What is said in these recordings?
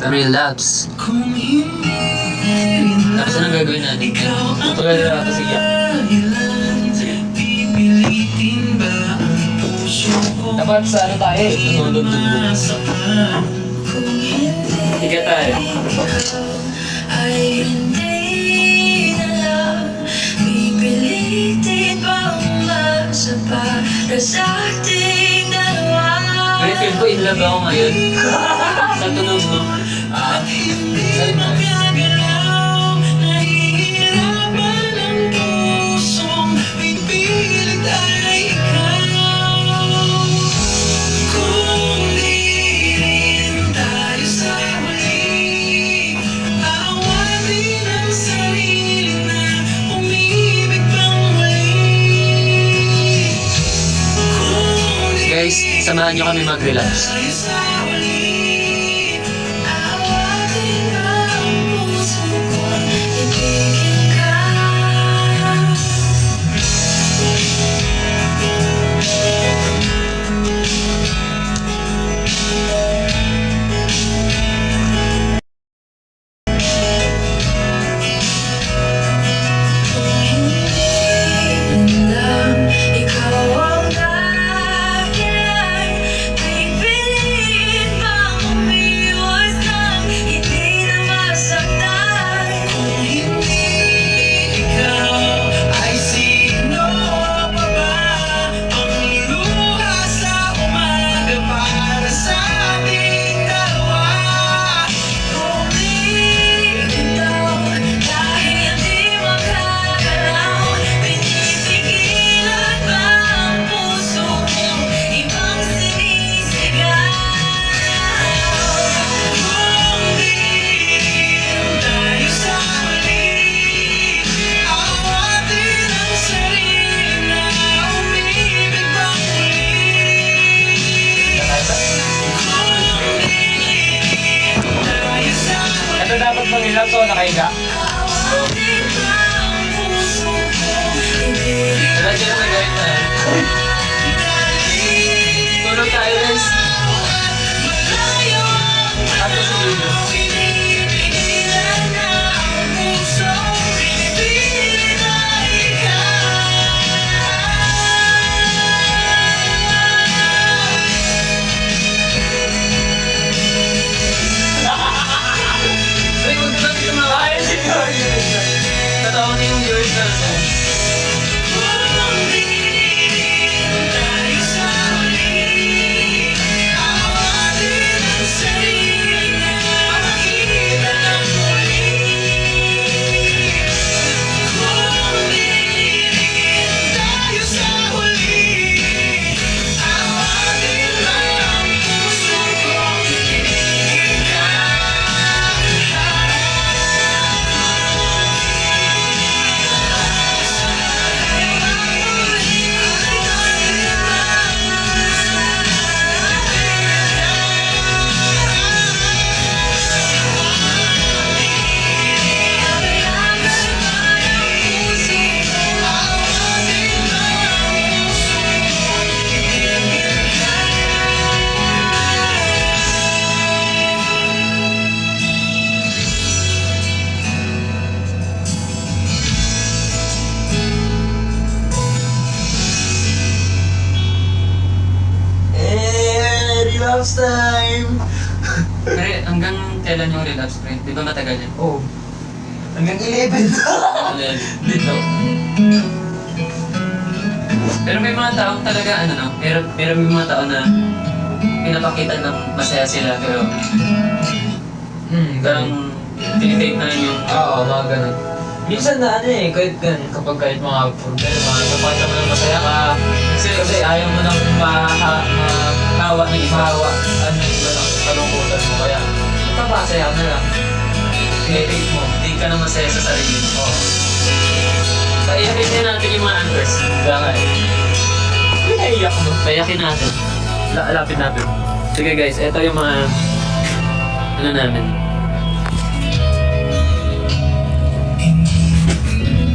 Relapse. Tapos anong gagawin natin? Tutugal na natin. Sige. Dapat sa ano tayo? Dun. Sige tayo. Ay hindi na lang pipilitin pang umasa para sa ating dalawa. Pero feel ko in love ako ngayon. Sa tunog mo. Hindi magagalaw, nahihirapan ang pusong pipilit ay ikaw. Kung di rin tayo sa huli, awatin ang sarili na umibig pang muli. Kung di Guys, samahan nyo kami mag-relapse. tayo sa huli, awatin ang puso ko't ibigin ka. Hindi lang ikaw ang dahilan, pipiliin bang umiwas ng hindi na masaktan. Kung hindi ikaw, ay sino pa ba ang luluha sa umaga para sa ating dalawa? Kung di ikaw, dahil di makagalaw, pinipigilan ba ang puso mong ibang sinisigaw? Kung di tayo sa huli, awatin ang sarili na umibig pang muli. Kung di tayo sa huli, Ito dapat mag-relapse o nakahiga? awatin ang puso mong ibigin Wala dyan na gawin tayo. Tulog tayo guys. Ano si Julia? Ay, huwag naman tumawa. Tatawa na yung viewers natin. Relapse time! Pero hanggang kailan yung relapse, pre? Di ba matagal yan? Oh. Hanggang 11. Dito. Pero may mga taong talaga, ano no? Pero may mga tao na pinapakita ng masaya sila, pero parang pinifake na lang yung... Oo, mga ganun. Minsan na ano eh, kahit mga problema, napakita mo na masaya ka. Kasi ayaw mo nang mahawa ng iba. Ano yung iba ng kalungkutan mo. Kaya, napapasaya ka na lang. Pinipake mo. Hindi ka na masaya sa sarili mo. Oo. Paiyakin din natin yung mga anchors. Kaya nga eh. Pinaiyak mo. Payakin natin. Lapit natin. Sige guys, ito yung mga... Ano namin.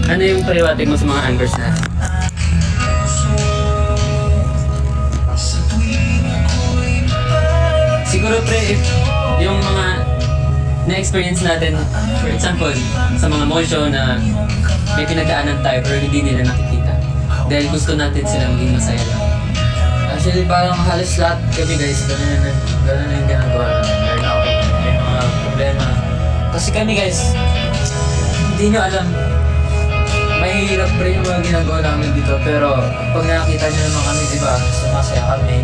Ano yung paliwatig mo sa mga anchors natin? Siguro pre, if yung mga na-experience natin, for example, sa mga motion na may pinagdaanan tayo pero hindi nila nakikita. Dahil gusto natin sila maging masaya lang. Actually, parang halos lahat kami guys, ganun yung ginagawa namin. Meron ako, may mga problema. Kasi kami guys, hindi nyo alam, mahirap rin yung mga ginagawa namin dito. Pero pag nakita nyo naman kami, di ba, masaya kami.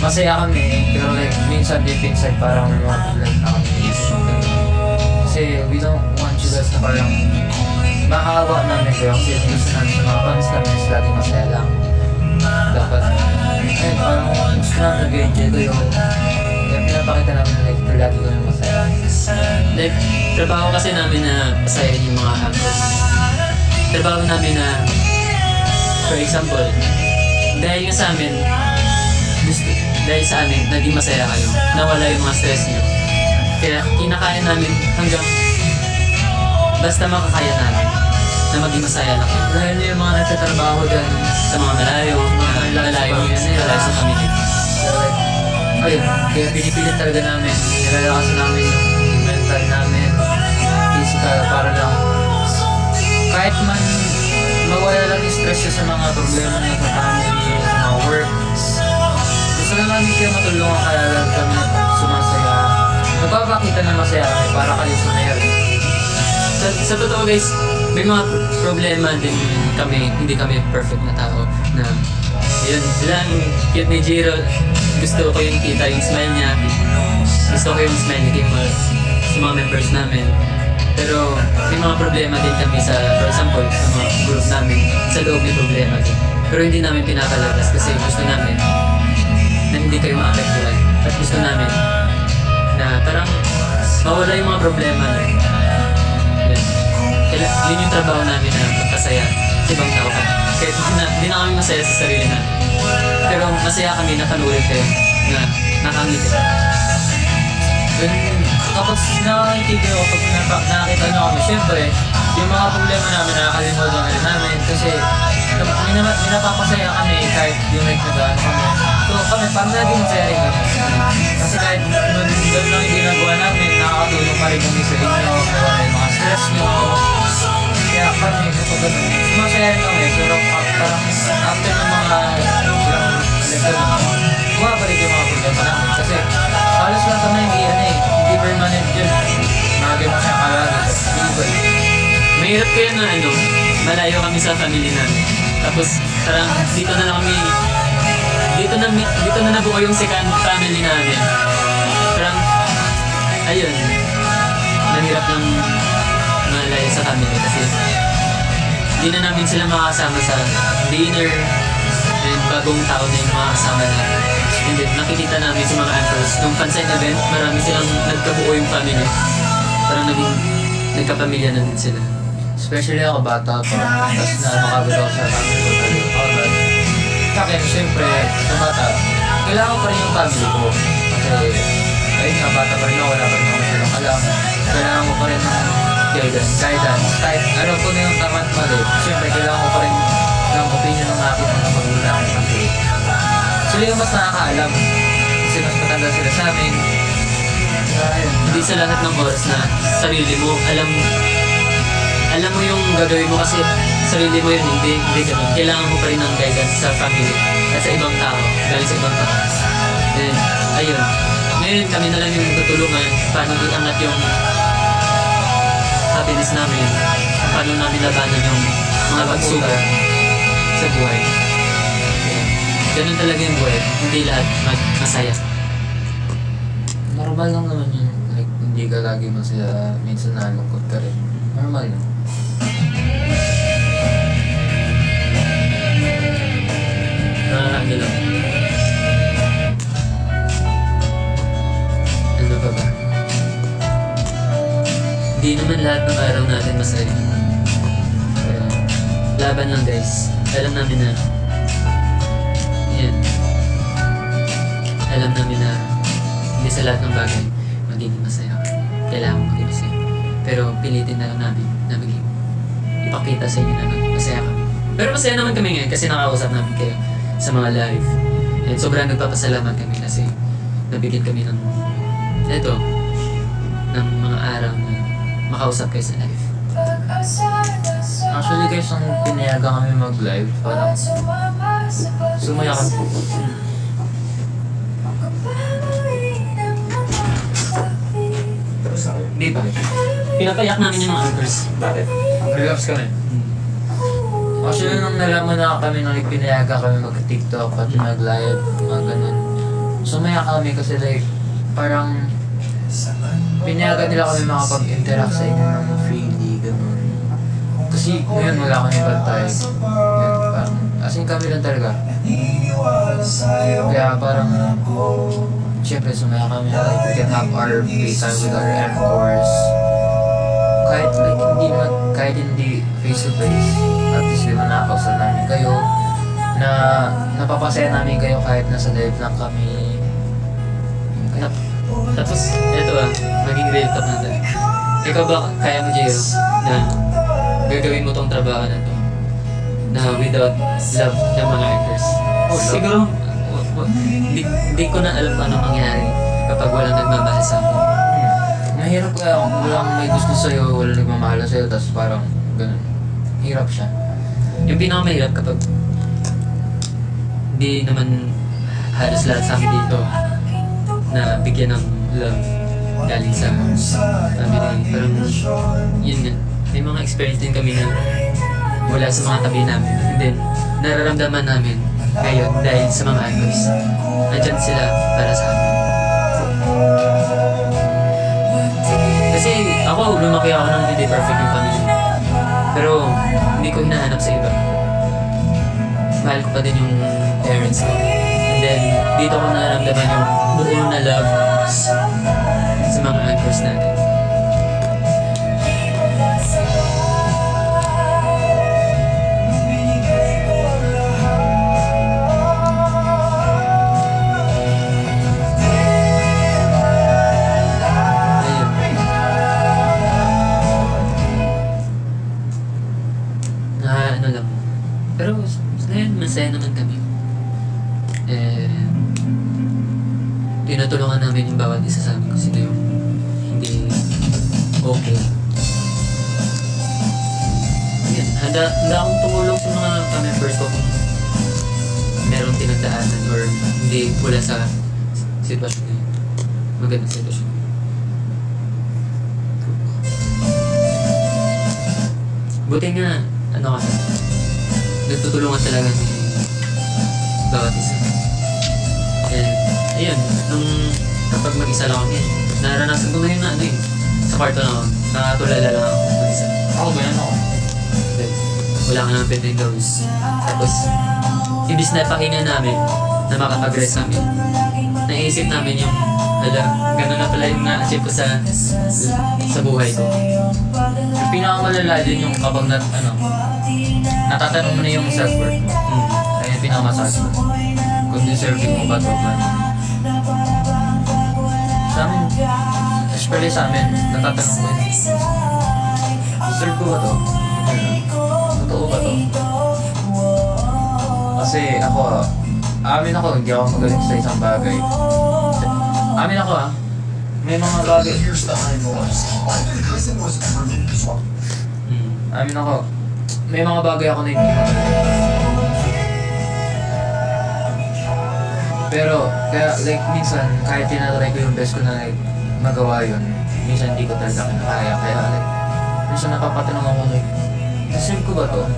Masaya kami, pero like, minsan deep inside parang may mga problema na kami. Kasi we don't want you guys na parang makakawa namin kayo kasi gusto namin sa mga fans namin is laging masaya lang. Dapat, ayun, parang gusto namin nag-enjoy kayo. Kaya pinapakita namin na like, lagi kami masaya. Like, trabaho kasi namin na pasayahin yung mga actors. Trabaho namin na, for example, dahil nga sa amin, dahil sa amin, naging masaya kayo, nawala yung mga stress niyo. Kaya kinakaya namin hanggang basta makakaya namin na maging masaya lang kayo. Dahil yung mga nagtatrabaho dyan, Sa mga malayo, malayo sa family. so like, ayun, kaya pinipilit talaga namin, nilalakasan namin yung mental namin, physical, para lang, kahit man mawala lang yung stress yun sa mga problema na sa family, sa mga work, gusto lang namin kayo matulungan kaya lang kami sumasaya. Nagpapakita na masaya kami para kayo sumayaw. Sa totoo guys, may mga problema din kami, hindi kami perfect na tao na yun lang, cute ni Jiro, gusto ko yung kita yung smile niya, gusto ko yung smile ni Kim sa mga members namin. Pero may mga problema din kami sa, for example, sa mga group namin, sa loob may problema din. Pero hindi namin pinakalabas kasi gusto namin na hindi kayo maapektuhan. At gusto namin na parang mawala yung mga problema na yun. Yun yung trabaho namin na magpasaya sa ibang tao kami. Kahit hindi na kami masaya sa sarili namin. Pero masaya kami na panurin kayo na nakangiti. Kapag nakakikita ko, kapag nakakita nyo kami, syempre, yung mga problema namin nakakalimutan rin namin kasi minapapasaya kami kahit yung like nag-ano kami. So kami, parang naging masaya rin kami. Kasi kahit gano'n lang yung ginagawa namin, nakakatulong pa rin kami sa inyo, mawala yung mga stress nyo. Kaya kami, kapag gano'n, masaya rin kami. Pero parang after ng mga ilang lesson, bumabalik yung mga problema namin. Kasi halos lang kami hindi permanent yun. Mga ganun siya kalagi. Mahirap kaya na malayo kami sa family namin. Tapos parang dito na lang kami, dito na nabuo yung second family namin. Parang, ayun, mahirap lang malayo sa family kasi hindi na namin sila makakasama sa dinner and bagong taon na yung makakasama namin. And then, nakikita namin sa mga anchors, nung fansign event, marami silang nagkabuo yung family. Parang nagkapamilya na din sila. Especially ako bata pa. Tapos na makabot ako sa family ko talaga. Sa akin, syempre, sa bata, kailangan ko pa rin yung family ko. Kasi, ayun nga, bata pa rin ako, wala pa rin ako masyadong alam. Kailangan ko pa rin ng guidance. Kahit alam ko na yung tama at mali, syempre, kailangan ko pa rin ng opinion ng aking mga magulang. Kasi, sila yung mas nakakaalam. Kasi mas matanda sila sa amin. Ayun. Hindi sa lahat ng oras na sarili mo, alam mo yung gagawin mo kasi sarili mo yun, hindi ganun. Kailangan mo pa rin ng guidance sa family at sa ibang tao, galing sa ibang tao. And, ayun. Ngayon kami na lang yung tutulungan paano iangat yung happiness namin, paano namin labanan yung mga pagsubok sa buhay. Ganun talaga yung buhay, hindi lahat masaya. Normal lang naman yun. Like, hindi ka lagi masaya, minsan nalungkot ka rin. Normal lang. Nakakagi lang. Ano pa ba? Hindi naman lahat ng araw natin masaya. Pero, laban lang guys. Alam namin na yan. Alam namin na hindi sa lahat ng bagay magiging masaya. Kailangan maging masaya. Pero pilitin na lang namin na maging ipakita sa inyo na masaya kami. Pero masaya naman kami ngayon kasi nakakausap namin kayo sa mga live. And sobrang nagpapasalamat kami kasi nabigyan kami ng eto, ng mga araw na makausap kayo sa live. Actually guys, nung pinayagan kami mag-live, parang sumaya kami. Di ba? Pinapayak namin yung mga anchors. Bakit? Relax kami. Actually, nung nalaman na kami nung pinayagan kami mag-TikTok pati mag-live, mga ganun. Sumaya kami kasi like, parang pinayagan nila kami makapag-interact sa inyo ng freely, ganun. Kasi ngayon wala kami bantay. Yun, parang, as in kami lang talaga. Kaya parang, siyempre sumaya kami na like, we can have our free time with our anchors. Kahit hindi face to face, at least di ba nakakausap namin kayo, na napapasaya namin kayo kahit nasa live lang kami. Tapos, eto maging real talk natin. Ikaw ba kaya mo, Jero, na gagawin mo tong trabaho na to na without love ng mga anchors? Siguro, hindi ko na alam paano mangyari kapag walang nagmamahal sa akin. Mahirap kaya kung walang may gusto sa'yo, walang nagmamahal sa'yo, tapos parang ganun. Hirap siya. Yung pinakamahirap kapag hindi naman halos lahat sa amin dito na bigyan ng love galing sa family. Parang yun nga, may mga experience din kami na wala sa mga tabi namin. And then, nararamdaman namin ngayon dahil sa mga anchors. Nandyan sila para sa amin. Kasi ako, lumaki ako ng hindi perfect yung family. Pero hindi ko hinahanap sa iba. Mahal ko pa din yung parents ko. And then, dito ko nararamdaman yung buo na love sa mga anchors natin. Pero ngayon, masaya naman kami. Tinutulungan namin yung bawat isa sa amin kung sino yung hindi okay. Yan, handa akong tumulong sa mga members ko kung merong tinagdaanan or hindi wala sa sitwasyon na yun. Magandang sitwasyon. Buti nga, nagtutulungan talaga ni bawat isa. And, ayun, nung kapag mag-isa lang kami, naranasan ko na yun na sa kwarto na ako, nakatulala lang ako mag-isa. Ako ba yan ako? Then, wala ka naman pwedeng gawin. Tapos, ibis na pakinggan namin na makapag-rest kami, naisip namin yung, gano'n na pala yung na-achieve ko sa buhay ko. Yung pinakamalala din yung kapag natatanong mo na yung self-worth mo. Kaya yung pinakamasakit mo. Kung deserving mo ba ito man. Sa amin, especially sa amin, natatanong ko yun. Deserve ko ba ito? Totoo ba ito? Kasi amin ako, hindi ako magaling sa isang bagay. Amin ako may mga bagay. Amin ako, may mga bagay ako na hindi magaling. Pero, kaya like minsan, kahit tinatry ko yung best ko na like, magawa yun, minsan hindi ko talaga kinakaya. Kaya like, minsan napapatanong ako like, deserve ko ba to?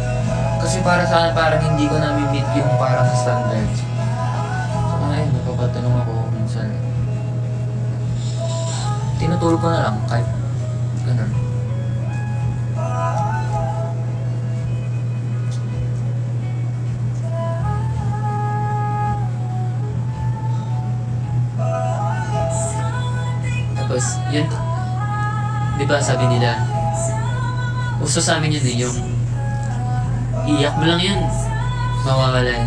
Kasi para sa akin, parang hindi ko na-meet yung parang standards. So ngayon, napapatanong ako minsan. Tinutulog ko na lang, kahit ganun. Tapos, yun, di ba sabi nila, uso sa amin yun yung iyak mo lang yun, mawawala yun.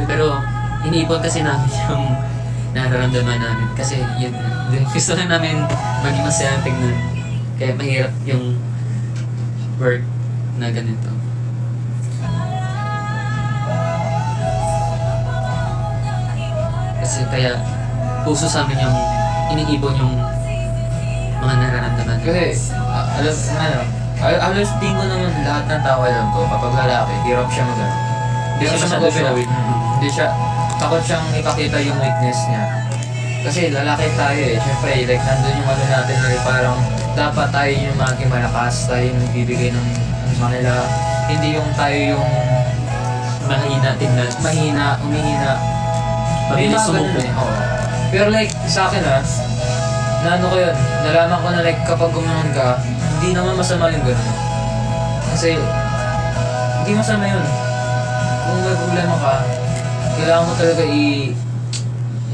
Pero, iniipon kasi namin yung nararamdaman namin. Kasi, yun, gusto lang namin maging masaya tignan. Kaya mahirap yung work na ganito. Kasi kaya, puso sa amin yung iniipon yung Kasi, alas din ko naman lahat ng tao alam ko, kapag lalaki, hirap siya mag-ano. Hirap siya mag-open up. Hindi siya, takot siyang ipakita yung weakness niya. Kasi lalaki tayo eh, syempre, like nandun yung ano natin na parang dapat tayo yung maging malakas, tayo yung nagbibigay ng kanila. Hindi yung tayo yung Mahina, tingnan. mahina, umihina. Mabilis May mga ganun sumuko. eh, oo. Pero like, sa akin na ano ko yun, nalaman ko na like kapag gumanon ka, hindi naman masama yung gano'n. Kasi, hindi masama yun. Kung may problema ka, kailangan mo talaga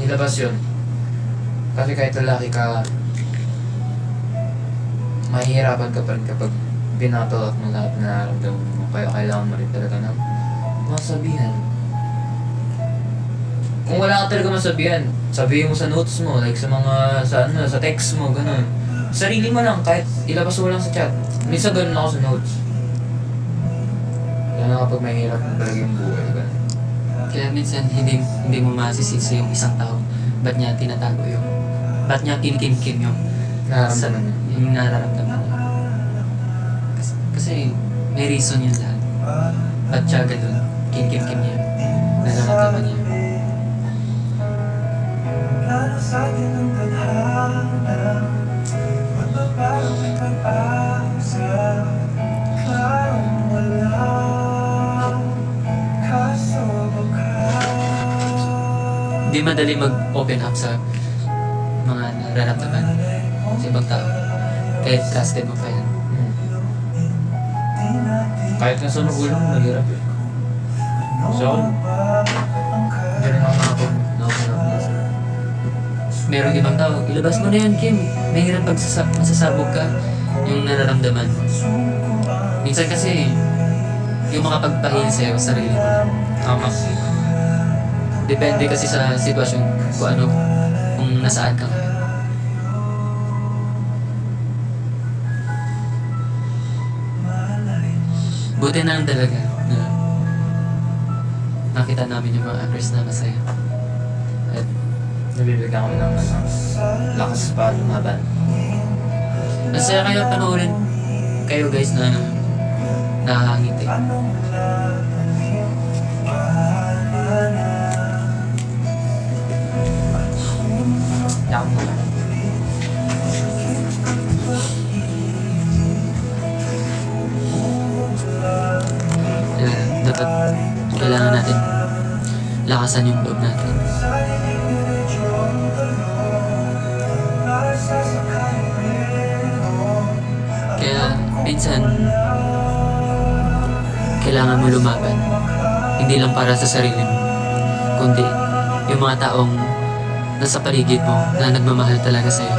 ilabas yun. Kasi kahit lalaki ka, mahihirapan ka pa rin kapag binatol at mo lahat na nararamdaman mo. Kaya kailangan mo rin talaga ng masabihan. Kung wala ka talaga masabihan, sabihin mo sa notes mo, like sa mga, sa text mo, ganun. Sarili mo lang, kahit ilabas mo lang sa chat. Minsan ganun ako sa notes. Kaya na kapag mahirap talaga yung buhay, ganun. Kaya minsan hindi mo masisisi yung isang tao. Ba't niya tinatago yung... Ba't niya kinikimkim yung... Nararamdaman niya. Yung nararamdaman niya. Kasi may reason yun lahat. Ba't siya ganun? Kinikimkim niya. Nararamdaman niya. Plano sa atin ang tadhana, magbabago ang pag-asa, klarong walang kasubok ka. Hindi madali mag-open up sa mga nararamdaman sa ibang tao. Kahit trusted mo pa yan. Kahit na sa magulang, mahirap yun. So, hindi rin ako nakapag-open up na. Merong ibang tao, ilabas mo na yan, Kim. Mahirap pag masasabog ka yung nararamdaman. Minsan kasi, yung makapagpahil sa'yo sa sarili mo. Tama. Depende kasi sa sitwasyon kung ano, kung nasaan ka ngayon. Buti na lang talaga na nakita namin yung mga actors na masaya. At Nabibigyan kami ng lakas pa lumaban. masaya kayo panoorin kayo guys na nakakangiti. Yak mo. Kaya dapat kailangan natin lakasan yung loob natin. Kaya minsan kailangan mo lumaban. Hindi lang para sa sarili mo, kundi yung mga taong nasa paligid mo na nagmamahal talaga sa'yo.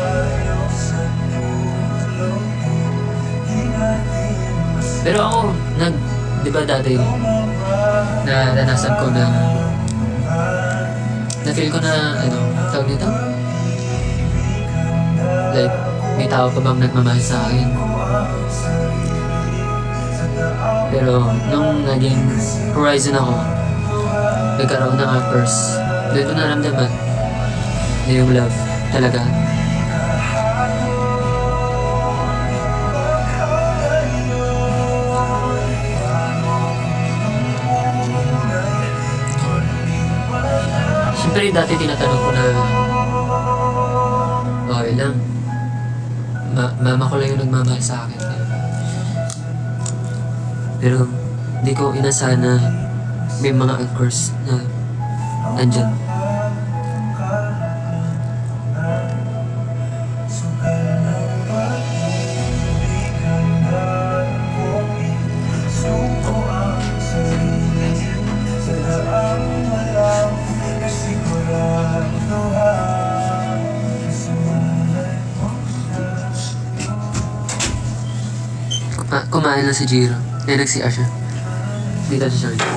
Pero ako, di ba dati, naranasan ko na feel ko na, tawag nito? Like, may tao pa bang nagmamahal sa akin? Pero, nung naging horizon ako, nagkaroon ng outburst, doon ko naramdaman na yung love talaga. Siyempre dati tinatanong ko na okay lang, mama ko lang yung nagmamahal sa akin. Pero hindi ko inasahan na may mga anchors na nandyan. Kumain na si Jiro. Nag-CR siya. Dito siya siya.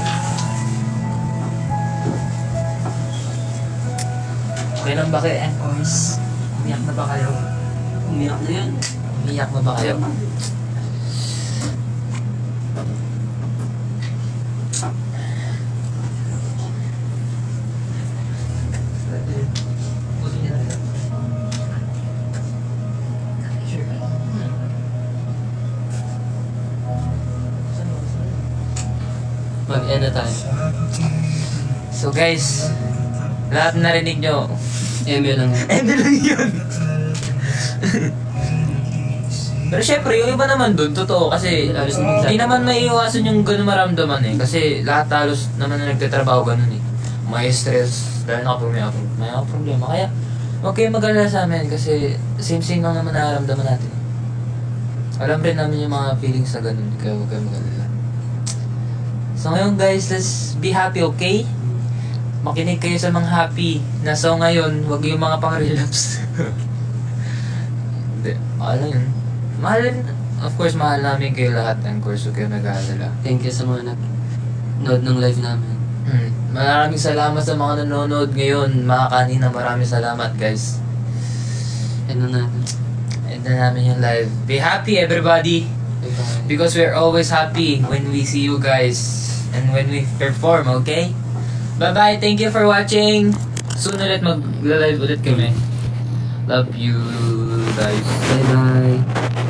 Okay lang ba kayo, Encores? Umiyak na ba kayo? Umiyak na yan. Umiyak na ba kayo? Mag-end na tayo. So guys, lahat narinig nyo. Eme lang yun. Eme lang yun. Pero syempre, yung iba naman dun, totoo, kasi Halos naman hindi naman maiiwasan yung ganun maramdaman eh. Kasi lahat halos naman na nagtatrabaho ganun eh. May stress, dahil na kapag may problema. Kaya, huwag kayong mag-alala sa amin kasi same-same lang naman nararamdaman natin. Alam rin namin yung mga feelings na ganun, kaya huwag kayong mag-alala. So ngayon guys, let's be happy, okay? Makinig kayo sa mga happy na song ngayon, huwag yung mga pang-relapse. Hindi, ano yun? Of course, mahal namin kayo lahat and of course, huwag kayo mag-alala. Thank you sa mga nag-nod ng live namin. Maraming salamat sa mga nanonood ngayon, mga kanina, maraming salamat guys. End na natin. End na namin yung live. Be happy everybody! Bye-bye. Because we're always happy when we see you guys and when we perform, okay? Bye-bye! Thank you for watching! Soon ulit mag-live ulit kami. Love you guys. Bye-bye.